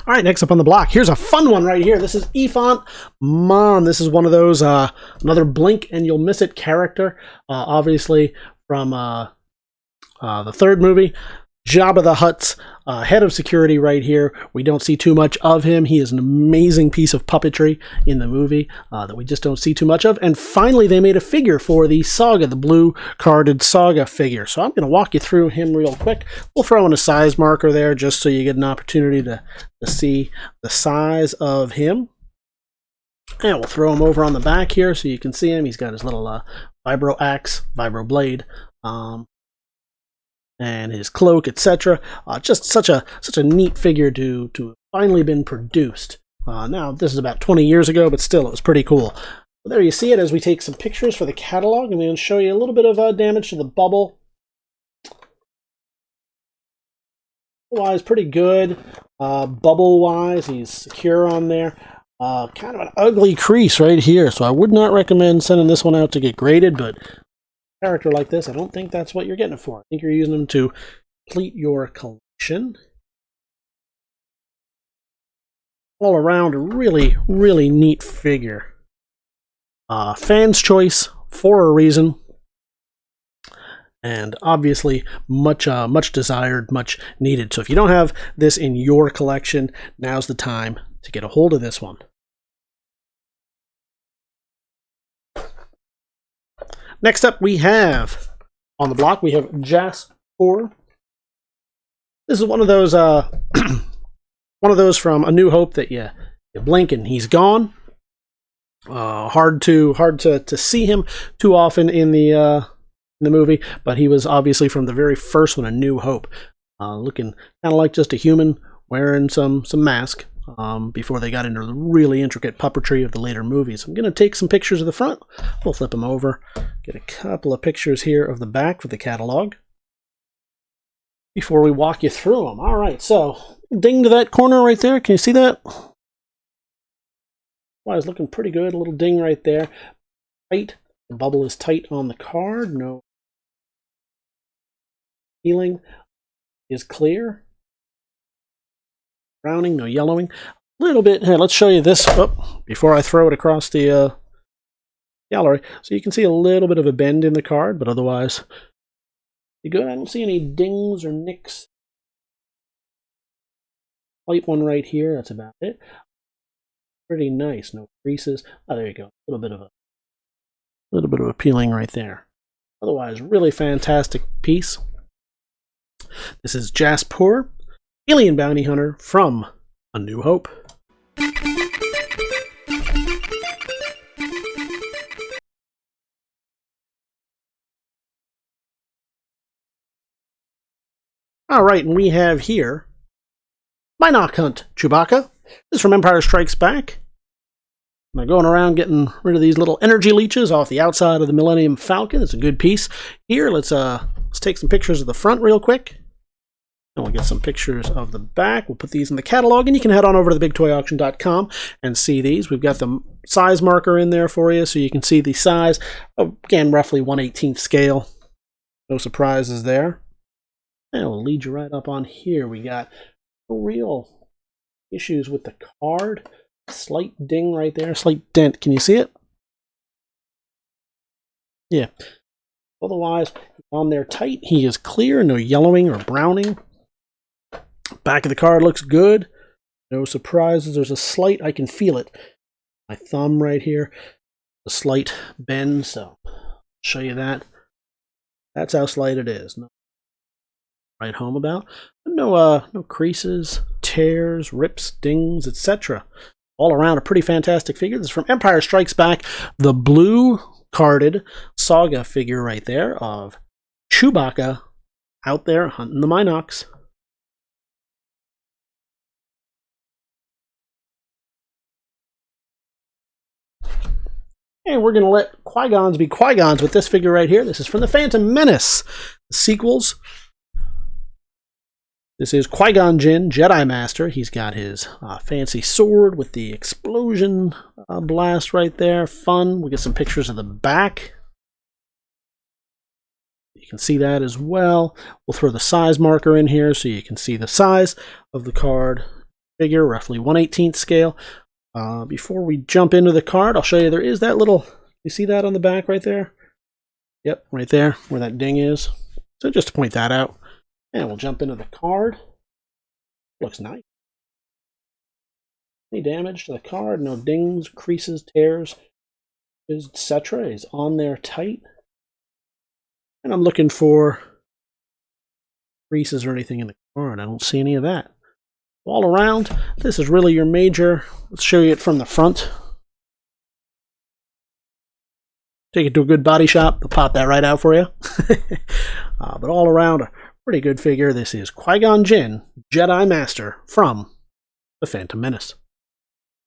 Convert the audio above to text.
All right, next up on the block, here's a fun one right here. This is Ifant Mon. This is one of those, another blink and you'll miss it character, obviously from the third movie. Jabba the Hutt's head of security right here. We don't see too much of him. He is an amazing piece of puppetry in the movie that we just don't see too much of. And finally, they made a figure for the Saga, the blue carded Saga figure. So I'm going to walk you through him real quick. We'll throw in a size marker there just so you get an opportunity to see the size of him. And we'll throw him over on the back here so you can see him. He's got his little vibro axe, vibro blade. And his cloak, etc. Just such a neat figure to have finally been produced. Now, this is about 20 years ago, but still, it was pretty cool. There you see it as we take some pictures for the catalog. I'm going to show you a little bit of damage to the bubble. Otherwise, pretty good. Bubble-wise, he's secure on there. Kind of an ugly crease right here, so I would not recommend sending this one out to get graded, but character like this, I don't think that's what you're getting it for. I think you're using them to complete your collection. All around, a really, really neat figure. Fan's choice for a reason. And obviously, much desired, much needed. So if you don't have this in your collection, now's the time to get a hold of this one. Next up, we have, on the block, we have Jasper. This is one of those from A New Hope that you blink and he's gone. Hard to see him too often in the movie, but he was obviously from the very first one, A New Hope, looking kind of like just a human wearing some mask. Before they got into the really intricate puppetry of the later movies. I'm going to take some pictures of the front. We'll flip them over. Get a couple of pictures here of the back for the catalog before we walk you through them. All right, so ding to that corner right there. Can you see that? Well, it's looking pretty good. A little ding right there. Tight. The bubble is tight on the card. No healing is clear. Browning, no yellowing. A little bit. Here, let's show you this before I throw it across the gallery. So you can see a little bit of a bend in the card, but otherwise, you're good. I don't see any dings or nicks. Light one right here. That's about it. Pretty nice. No creases. Oh, there you go. A little bit of a peeling right there. Otherwise, really fantastic piece. This is Jasper, alien bounty hunter from A New Hope. All right, and we have here Minoc Hunt Chewbacca. This is from Empire Strikes Back. I'm going around getting rid of these little energy leeches off the outside of the Millennium Falcon. It's a good piece. Here, let's take some pictures of the front real quick. And we'll get some pictures of the back. We'll put these in the catalog, and you can head on over to TheBigToyAuction.com and see these. We've got the size marker in there for you, so you can see the size. Again, roughly 1/18 scale. No surprises there. And we'll lead you right up on here. We got no real issues with the card. Slight ding right there, slight dent. Can you see it? Yeah. Otherwise, on there tight. He is clear, no yellowing or browning. Back of the card looks good. No surprises. There's a slight, I can feel it. My thumb right here. A slight bend, so I'll show you that. That's how slight it is. No, right home about. No creases, tears, rips, dings, etc. All around a pretty fantastic figure. This is from Empire Strikes Back. The blue carded Saga figure right there of Chewbacca out there hunting the Minocs. And we're going to let Qui-Gons be Qui-Gons with this figure right here. This is from The Phantom Menace. The sequels. This is Qui-Gon Jinn, Jedi Master. He's got his fancy sword with the explosion blast right there. Fun. We'll get some pictures of the back. You can see that as well. We'll throw the size marker in here so you can see the size of the card. figure, roughly 1/18 scale. Before we jump into the card, I'll show you there is that little, you see that on the back right there? Yep, right there where that ding is. So just to point that out. And we'll jump into the card. Looks nice. Any damage to the card, no dings, creases, tears, etc. is on there tight. And I'm looking for creases or anything in the card. I don't see any of that. All around, this is really your major. Let's show you it from the front. Take it to a good body shop, they'll pop that right out for you. But all around, a pretty good figure. This is Qui-Gon Jinn, Jedi Master from The Phantom Menace.